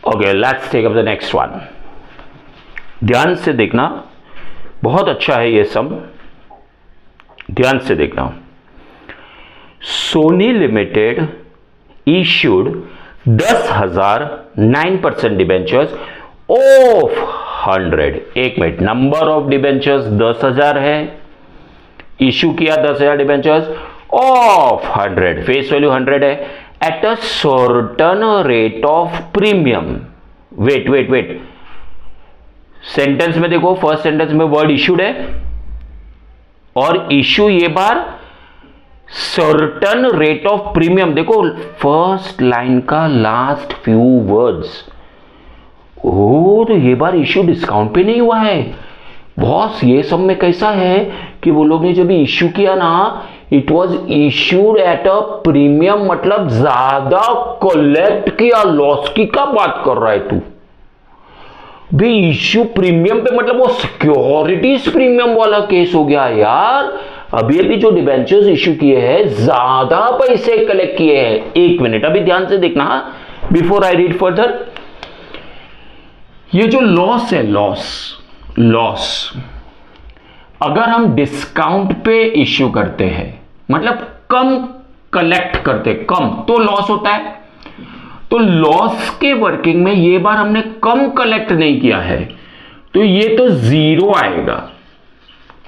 Okay, let's take up the next one. ध्यान से देखना, बहुत अच्छा है ये सम, ध्यान से देखना। Sony Limited issued 10,000 9% debentures of 100। एक मिनट, नंबर ऑफ डिबेंचर्स 10,000 है, इश्यू किया 10,000 डिबेंचर्स ऑफ 100, फेस वैल्यू 100 है, at a certain rate of premium. Wait wait wait, sentence में देखो, फर्स्ट सेंटेंस में वर्ड इश्यूड है और इश्यू ये बार सर्टन रेट ऑफ प्रीमियम। देखो फर्स्ट लाइन का लास्ट फ्यू वर्ड्स, ओ तो ये बार इश्यू डिस्काउंट पे नहीं हुआ है बॉस। ये सब में कैसा है कि वो लोग ने जब इश्यू किया ना, it was issued at a premium, मतलब ज्यादा कलेक्ट किया, लॉस की क्या बात कर रहा है तू भी? इश्यू प्रीमियम पे मतलब वो सिक्योरिटीज प्रीमियम वाला केस हो गया यार। अभी अभी जो डिबेंचर्स इश्यू किए हैं ज्यादा पैसे कलेक्ट किए हैं। एक मिनट, अभी ध्यान से देखना बिफोर आई रीड फर्दर। ये जो लॉस है, लॉस अगर हम डिस्काउंट पे इश्यू करते हैं, मतलब कम कलेक्ट करते, कम तो लॉस होता है। तो लॉस के वर्किंग में ये बार हमने कम कलेक्ट नहीं किया है तो ये तो जीरो आएगा।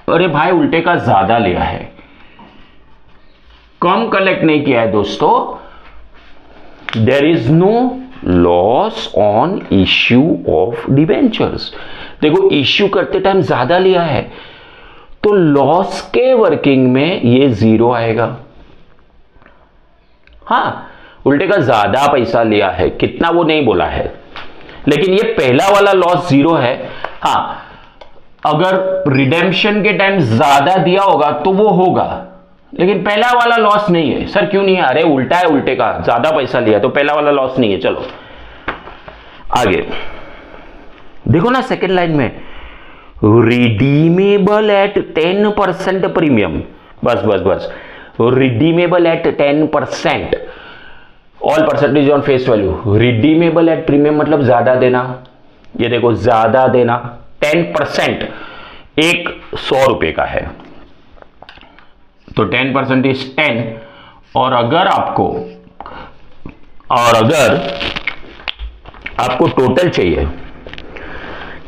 अरे भाई उल्टे का ज्यादा लिया है, कम कलेक्ट नहीं किया है दोस्तों। There is no loss on issue of debentures. देखो इश्यू करते टाइम ज्यादा लिया है तो लॉस के वर्किंग में ये जीरो आएगा। हाँ, उल्टे का ज्यादा पैसा लिया है, कितना वो नहीं बोला है, लेकिन ये पहला वाला लॉस जीरो है। हाँ, अगर रिडेम्पशन के टाइम ज्यादा दिया होगा तो वो होगा, लेकिन पहला वाला लॉस नहीं है। सर क्यों नहीं है? अरे उल्टा है, उल्टे का ज्यादा पैसा लिया तो पहला वाला लॉस नहीं है। चलो आगे देखो ना, सेकेंड लाइन में रिडीमेबल एट 10% प्रीमियम। बस बस बस, redeemable eight 10%, all percentage on face value. Redeemable at premium मतलब ज्यादा देना। ये देखो ज्यादा देना, 10%, एक 100 रुपए का है तो 10% इज 10। और अगर आपको टोटल चाहिए,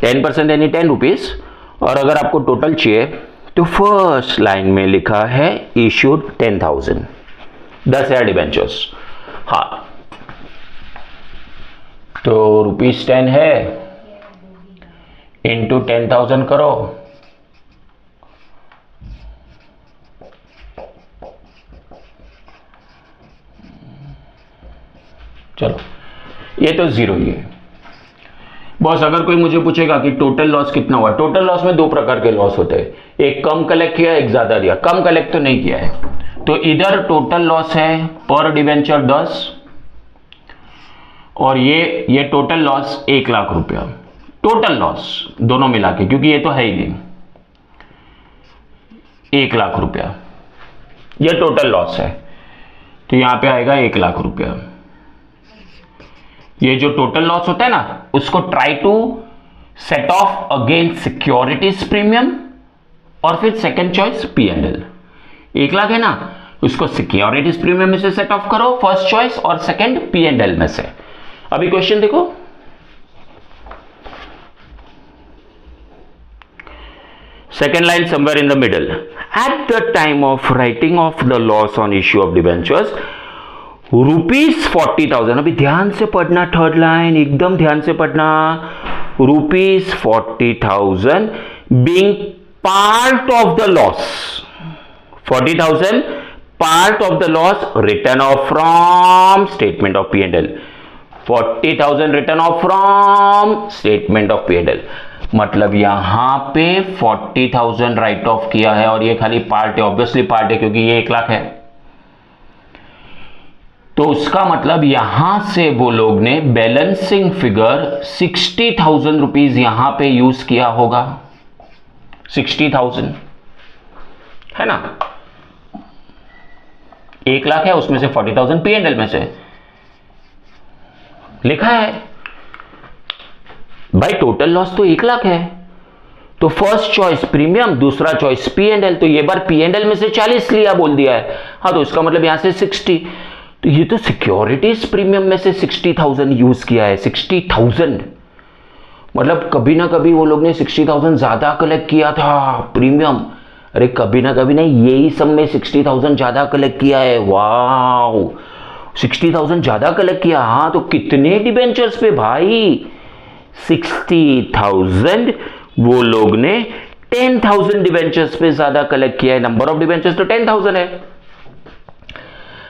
10% यानी 10 रुपीज, और अगर आपको टोटल चाहिए तो फर्स्ट लाइन में लिखा है इश्यूड 10,000, 10,000 डिबेंचर्स। हाँ, तो ₹10 है इंटू 10,000 करो, चलो ये तो जीरो ही है बॉस। अगर कोई मुझे पूछेगा कि टोटल लॉस कितना हुआ, टोटल लॉस में दो प्रकार के लॉस होते हैं, एक कम कलेक्ट किया, एक ज्यादा दिया। कम कलेक्ट तो नहीं किया है तो इधर टोटल लॉस है पर डिवेंचर 10, और ये टोटल लॉस 1 लाख रुपया, टोटल लॉस दोनों मिला के, क्योंकि ये तो है ही नहीं, 1 लाख रुपया ये टोटल लॉस है तो यहां पे आएगा 1 लाख रुपया। ये जो टोटल लॉस होता है ना, उसको try to set off against securities premium, और फिर सेकंड चॉइस P&L। 1 लाख है ना, उसको सिक्योरिटीज प्रीमियम में से सेट ऑफ करो फर्स्ट चॉइस, और सेकंड P&L में से। अभी क्वेश्चन देखो, second line somewhere in the middle, eight the time of writing of the loss on issue of debentures ₹40,000। अभी ध्यान से पढ़ना, थर्ड लाइन एकदम ध्यान से पढ़ना। ₹40,000 being part of the loss, 40,000 part of the loss return of from statement of P&L। 40,000 return of from statement of P&L, मतलब यहां पे 40,000 राइट ऑफ किया है, और ये खाली पार्ट है, ऑब्वियसली पार्ट है क्योंकि ये 1 लाख है। तो उसका मतलब यहां से वो लोग ने बैलेंसिंग फिगर 60,000 रुपीज यहां पे यूज किया होगा। 60,000 है ना, 1 लाख है, उसमें से 40,000 P&L में से लिखा है। भाई टोटल लॉस तो 1 लाख है, तो फर्स्ट चॉइस प्रीमियम, दूसरा चॉइस पी एंड एल, तो ये बार पी एंड एल में से 40 लिया बोल दिया है, हाँ तो इसका मतलब यहां से 60, तो ये तो सिक्योरिटीज प्रीमियम में से 60,000 यूज किया है। 60,000 मतलब कभी ना कभी वो लोग ने 60,000 ज्यादा कलेक्ट किया था प्रीमियम। अरे कभी ना कभी नहीं, यही सब में 60,000 ज्यादा कलेक्ट किया है। वाओ, 60,000 ज्यादा कलेक्ट किया। हाँ तो कितने डिबेंचर्स पे भाई? 60,000। वो लोग ने 10,000 डिबेंचर्स पे ज्यादा कलेक्ट किया है। नंबर ऑफ डिबेंचर्स तो 10,000 है।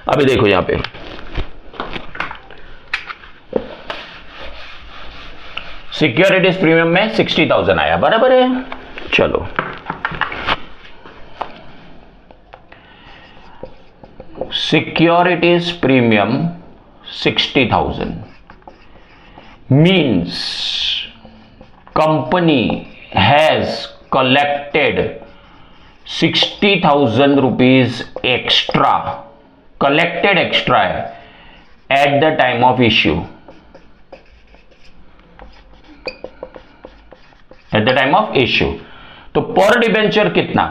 अभी देखो यहां पे सिक्योरिटीज प्रीमियम में 60,000 आया, बराबर है। चलो securities premium 60,000 means company has collected 60,000 rupees extra, collected extra है at the time of issue, at the time of issue. तो पर डिबेंचर कितना?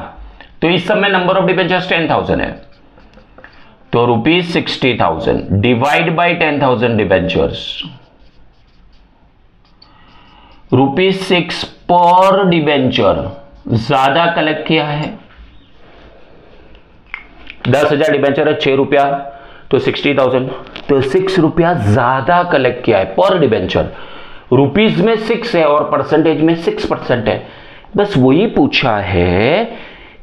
तो इस समय नंबर ऑफ डिबेंचर्स 10,000 है, तो ₹60,000 डिवाइड बाई 10,000 डिबेंचर्स, ₹6 पर डिबेंचर ज्यादा कलेक्ट किया है। 10,000 डिबेंचर है, ₹6, तो 60,000, तो ₹6 ज्यादा कलेक्ट किया है पर डिबेंचर। रुपीज में 6 है और परसेंटेज में 6% है। बस वही पूछा है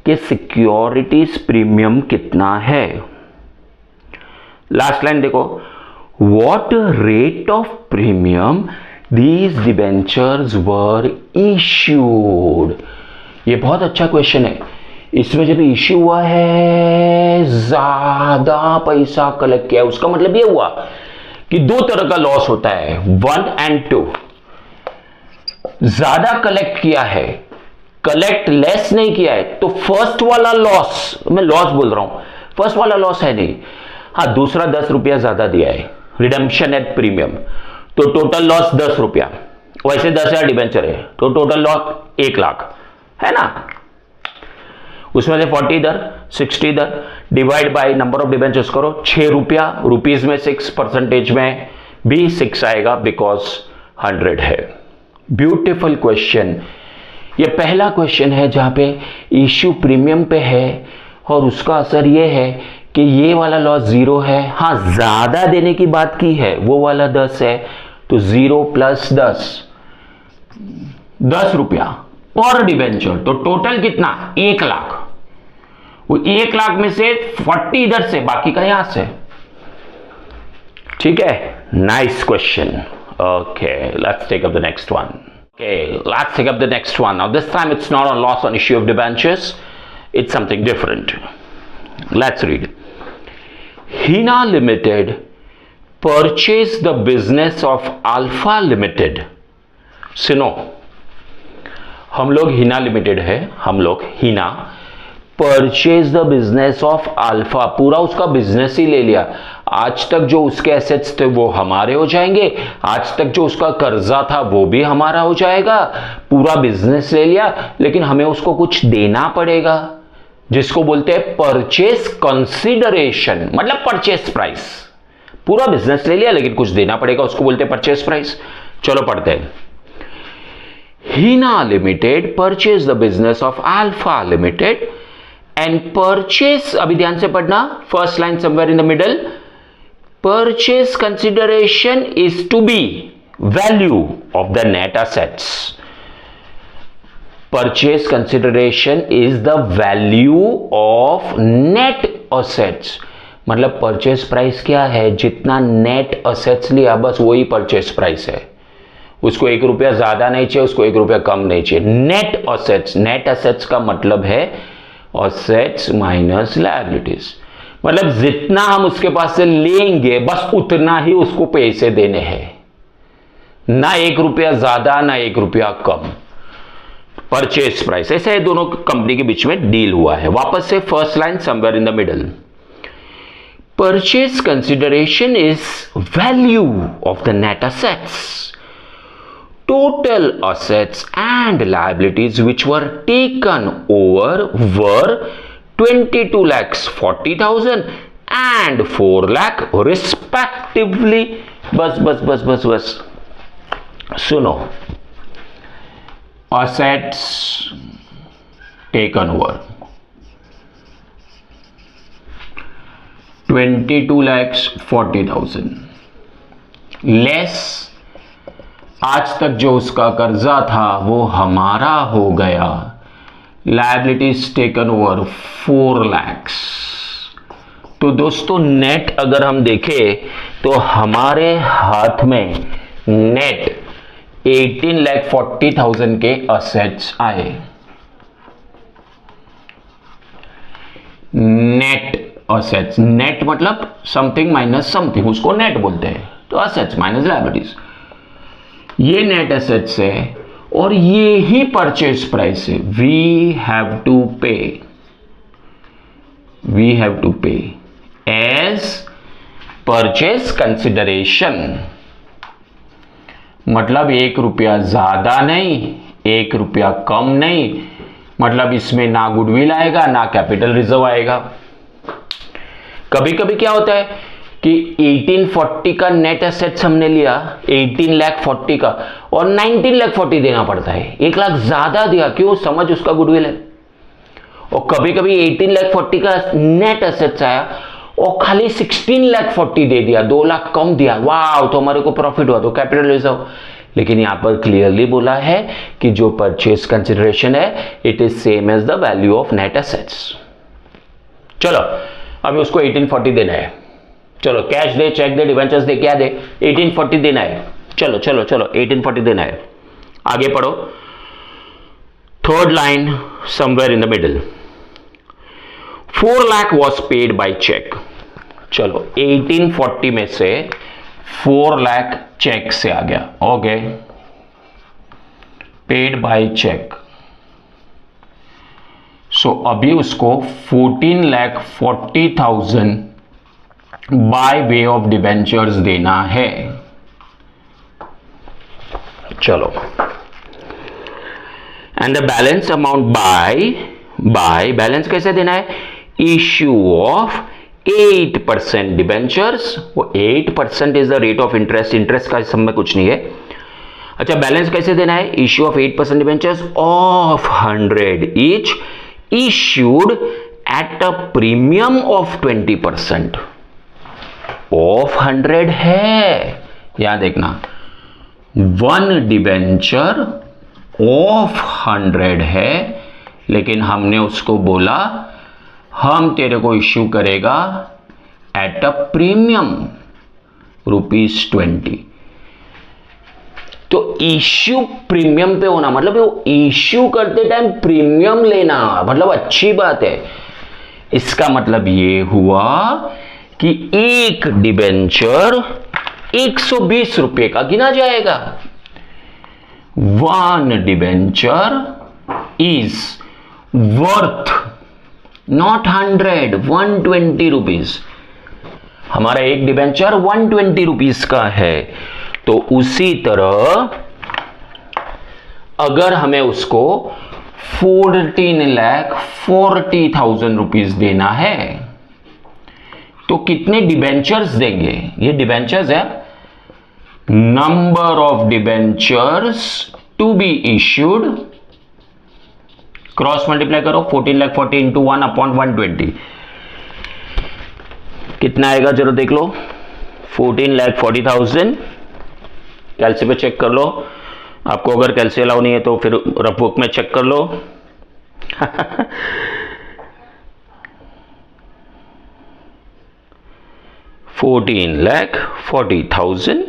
कि सिक्योरिटीज प्रीमियम कितना है। लास्ट लाइन देखो, what rate of premium these debentures were issued. ये बहुत अच्छा क्वेश्चन है। इसमें जब इश्यू हुआ है ज्यादा पैसा कलेक्ट किया है, उसका मतलब ये हुआ कि दो तरह का लॉस होता है, 1 and 2। ज्यादा कलेक्ट किया है, कलेक्ट लेस नहीं किया है, तो फर्स्ट वाला लॉस, मैं लॉस बोल रहा हूं, फर्स्ट वाला लॉस है नहीं। हाँ दूसरा ₹10 ज्यादा दिया है, रिडम्पशन एट प्रीमियम, तो टोटल लॉस ₹10। वैसे 10,000 डिबेंचर है तो टोटल लॉस 1 लाख है ना। उसमें से 40 इधर, 60 इधर, divide by number of debentures करो, ₹6, रुपीज में 6, परसेंटेज में भी 6 आएगा बिकॉज 100 है। Beautiful question. ये पहला क्वेश्चन है जहां पे इश्यू प्रीमियम पे है और उसका असर ये है कि ये वाला लॉस 0 है। हाँ ज्यादा देने की बात की है, वो वाला 10 है, तो 0 + 10, ₹10 पर डिबेंचर, तो टोटल कितना? 1 लाख। वो 1 लाख में से 40 इधर से, बाकी का यहां से। ठीक है, nice question. Okay, let's take up the next one. Okay, let's take up the next one. Now this time it's not on loss on issue of debentures, it's something different. Let's read. Hina Limited purchased the business of Alpha Limited. सुनो, हम लोग Hina limited है, हम लोग Hina purchase the business of alpha, पूरा उसका business ही ले लिया। आज तक जो उसके एसेट्स थे वो हमारे हो जाएंगे, आज तक जो उसका कर्जा था वो भी हमारा हो जाएगा, पूरा बिजनेस ले लिया, लेकिन हमें उसको कुछ देना पड़ेगा, जिसको बोलते हैं परचेस कंसिडरेशन, मतलब परचेस प्राइस। पूरा बिजनेस ले लिया लेकिन कुछ देना पड़ेगा, उसको बोलते हैं परचेस प्राइस। चलो पढ़ते हैं। Hina limited purchase the business of alpha limited and purchase, अभी ध्यान से पढ़ना, first line somewhere in the middle, purchase consideration is to be value of the net assets. Purchase consideration is the value of net assets. मतलब purchase price क्या है? जितना net assets लिया बस वही परचेस प्राइस है। उसको ₹1 ज्यादा नहीं चाहिए, उसको ₹1 कम नहीं चाहिए। नेट असेट्स, नेट असेट्स का मतलब है असेट्स माइनस लायबिलिटीज, मतलब जितना हम उसके पास से लेंगे बस उतना ही उसको पैसे देने हैं, ना ₹1 ज्यादा ना ₹1 कम। परचेस प्राइस, ऐसे है, दोनों कंपनी के बीच में डील हुआ है। वापस से first line somewhere in the middle, purchase consideration is value of the net assets total assets and liabilities which were taken over were 22 lakhs 40,000 and 4 lakh respectively. बस बस बस बस बस सुनो, assets taken over 22 lakhs 40,000 less आज तक जो उसका कर्जा था वो हमारा हो गया, लायबिलिटीज टेकन ओवर 4 lakhs। तो दोस्तों नेट अगर हम देखें तो हमारे हाथ में नेट 18,40,000 के असेट्स आए। नेट असेट्स, नेट मतलब समथिंग माइनस समथिंग, उसको नेट बोलते हैं। तो असेट्स माइनस लायबिलिटीज, ये नेट एसेट्स है और ये ही परचेज प्राइस है। वी हैव टू पे एज परचेज कंसिडरेशन, मतलब 1 रुपया ज्यादा नहीं 1 रुपया कम नहीं, मतलब इसमें ना गुडविल आएगा ना कैपिटल रिजर्व आएगा। कभी कभी क्या होता है कि 1840 का नेट एसेट्स हमने लिया, 18,40,000 का, और 19,40,000 देना पड़ता है, 1 लाख ज्यादा दिया, क्यों? समझ उसका गुडविल है। और कभी कभी 18,40,000 का नेट एसेट्स आया और खाली 16,40,000 दे दिया, 2 लाख कम दिया, वाह, तो हमारे को प्रॉफिट हुआ, तो कैपिटल रिजर्व। लेकिन यहां पर क्लियरली बोला है कि जो परचेज कंसिडरेशन है it is same as the value of net assets. चलो अभी उसको 1840 देना है, चलो कैश दे, चेक दे, डिवेंचर्स दे, क्या दे, 1840 देना है। चलो चलो चलो 1840 देना है। आगे पढ़ो, third line somewhere in the middle, 4 lakh was paid by cheque. चलो 1840 में से 4 लाख चेक से आ गया, ओके, पेड बाय चेक। सो अभी उसको 14,40,000 बाय वे ऑफ डिबेंचर्स देना है। चलो, and the balance amount by balance कैसे देना है? इश्यू ऑफ 8% डिबेंचर्स, वो 8% is the rate of interest, interest का सब में कुछ नहीं है। अच्छा, बैलेंस कैसे देना है? Issue of 8% debentures of 100 each issued at a premium of 20%। Of 100 है, यहां देखना, 1 डिबेंचर ऑफ 100 है, लेकिन हमने उसको बोला हम तेरे को इश्यू करेगा एट अ प्रीमियम ₹20। तो इश्यू प्रीमियम पे होना मतलब वो इश्यू करते टाइम प्रीमियम लेना, मतलब अच्छी बात है। इसका मतलब ये हुआ कि एक डिबेंचर 120 रुपए का गिना जाएगा। 1 debenture is worth not 100, 120 rupees. हमारा एक डिबेंचर 120 रुपीज का है। तो उसी तरह अगर हमें उसको 14,40,000 रुपीज देना है तो कितने डिबेंचर्स देंगे? ये डिबेंचर्स है, number of debentures to be issued, cross multiply करो, 14,40,000 इंटू 1/120 कितना आएगा जरा देख लो, 14,40,000। कैलसी पे चेक कर लो, आपको अगर कैलसी अलाउ नहीं है तो फिर रफ बुक में चेक कर लो। 14,40,000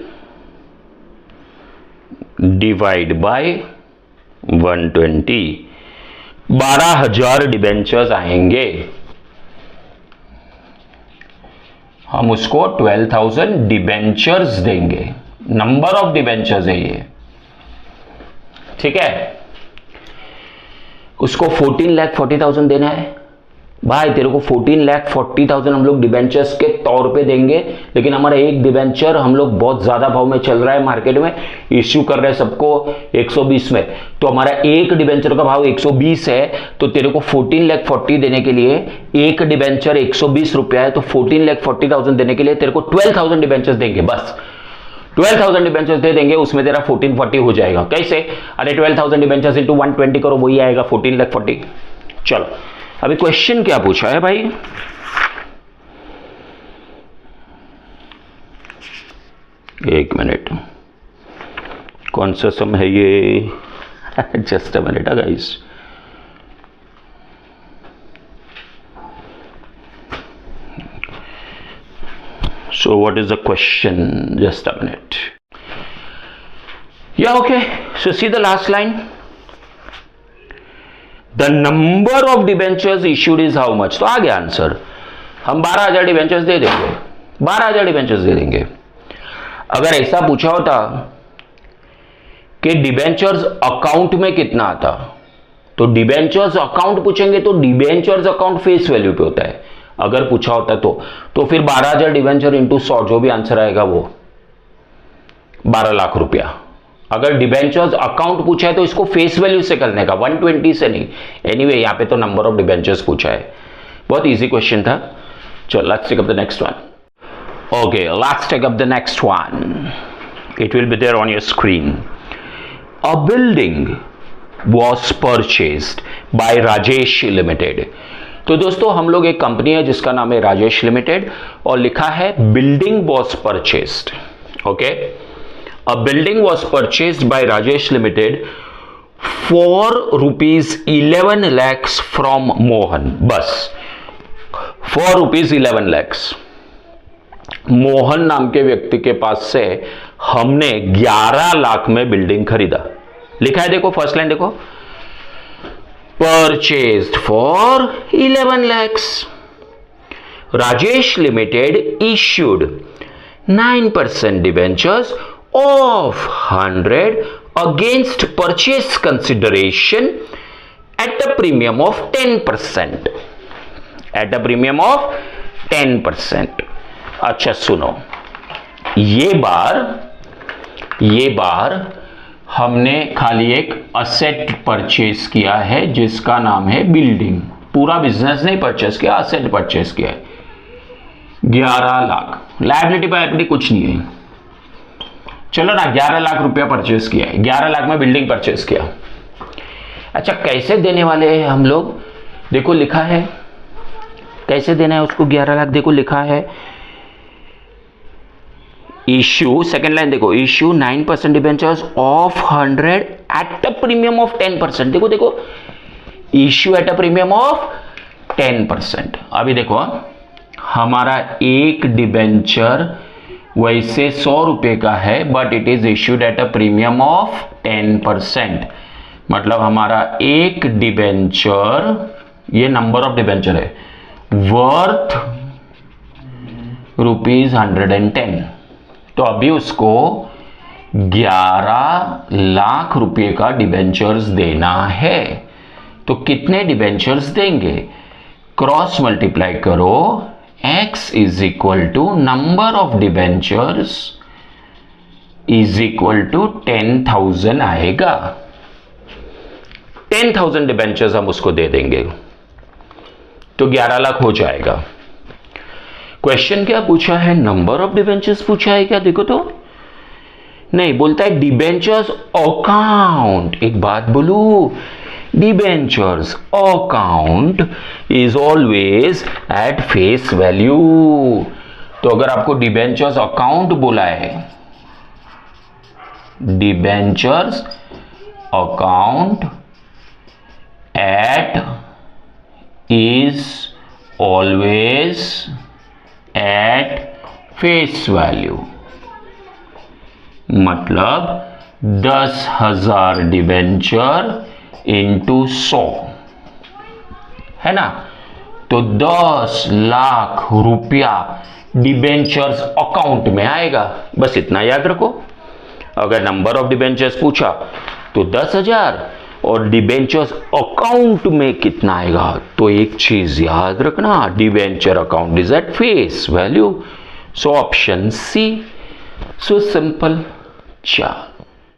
डिवाइड बाय 120, 12,000 डिबेंचर्स आएंगे। हम उसको 12,000 डिबेंचर्स देंगे, नंबर ऑफ डिबेंचर्स है ये, ठीक है। उसको 14,40,000 देना है भाई तेरे को 14,40,000 हम लोग डिबेंचर्स के तौर पे देंगे, लेकिन हमारा एक डिबेंचर हम लोग बहुत ज्यादा भाव में चल रहा है मार्केट में, इश्यू कर रहे हैं सबको 120 में, तो हमारा एक डिबेंचर का भाव 120 है, तो तेरे को 14,40,000 देने के लिए, एक डिबेंचर 120 रुपया है, तो 14,40,000 देने के लिए तेरे को 12,000 डिबेंचर्स देंगे, बस 12,000 डिबेंचर्स दे देंगे, उसमें तेरा 1440 हो जाएगा। कैसे? अरे 12,000 डिबेंचर्स इंटू 120 करो, वही आएगा 14,40,000। चलो अभी क्वेश्चन क्या पूछा है भाई, एक मिनट, कौन सा सम है ये? Just a minute guys. So what is the question? Just a minute. Yeah, okay. So see the last line. The number of debentures issued is how much? तो आ गया आंसर। हम 12,000 डिबेंचर्स दे देंगे, 12,000 डिबेंचर्स दे देंगे। अगर ऐसा पूछा होता कि डिबेंचर्स अकाउंट में कितना आता, तो डिबेंचर्स अकाउंट पूछेंगे तो डिबेंचर्स अकाउंट फेस वैल्यू पे होता है। अगर पूछा होता तो फिर 12,000 डिबेंचर इंटू 100, जो भी आंसर आएगा वो 12 लाख रुपया। अगर डिबेंचर्स अकाउंट पूछा है तो इसको फेस वैल्यू से करने का, 120 से नहीं। एनीवे यहां पे तो नंबर ऑफ डिबेंचर्स पूछा है, बहुत इजी क्वेश्चन था। चलो let's take up the next one. Okay, let's take up the next one, it will be there on your screen. A building was purchased by Rajesh Limited. तो दोस्तों हम लोग एक कंपनी है जिसका नाम है राजेश लिमिटेड, और लिखा है building was purchased. Okay, a building was purchased by Rajesh limited for ₹11 lakhs from Mohan. बस फॉर ₹11 lakhs मोहन नाम के व्यक्ति के पास से हमने 11 लाख में बिल्डिंग खरीदा। लिखा है देखो, फर्स्ट लाइन देखो, purchased for 11 lakhs. Rajesh Limited issued 9% debentures of 100 against purchase consideration at a premium of 10%. At a premium of 10%. अच्छा सुनो, ये बार हमने खाली एक असेट परचेस किया है जिसका नाम है बिल्डिंग। पूरा बिजनेस नहीं परचेस किया, असेट परचेस किया है 11 लाख। लायबिलिटी पायबिलिटी कुछ नहीं है, चलो ना 11 लाख रुपया परचेस किया है, 11 लाख में बिल्डिंग परचेस किया। अच्छा कैसे देने वाले हैं हम लोग? देखो लिखा है कैसे देना है उसको 11 लाख। देखो लिखा है इश्यू, सेकेंड लाइन देखो, issue 9% debentures of 100 at a premium of 10%। देखो देखो, issue at a premium of 10%। अभी देखो हमारा एक डिबेंचर वैसे 100 रुपए का है, but it is issued at a premium of 10%। मतलब हमारा एक डिबेंचर, ये नंबर ऑफ डिबेंचर है, वर्थ ₹110। तो अभी उसको 11 लाख रुपए का डिबेंचर्स देना है। तो कितने डिबेंचर्स देंगे? क्रॉस मल्टीप्लाई करो, x is equal to number of debentures is equal to 10,000 आएगा। 10,000 डिबेंचर्स हम उसको दे देंगे तो 11 लाख हो जाएगा। क्वेश्चन क्या पूछा है? नंबर ऑफ डिबेंचर्स पूछा है क्या? देखो तो नहीं, बोलता है डिबेंचर्स अकाउंट। एक बात बोलू, debentures account is always at face value. तो अगर आपको डिबेंचर्स अकाउंट बोला है, debentures account at is always at face value, मतलब 10,000 डिबेंचर इंटू 100 है ना, तो 10 लाख रुपया डिबेंचर्स अकाउंट में आएगा। बस इतना याद रखो। अगर नंबर ऑफ डिबेंचर्स पूछा तो 10,000, और डिबेंचर्स अकाउंट में कितना आएगा, तो एक चीज याद रखना, debenture account is at face value, so option c. So simple. चल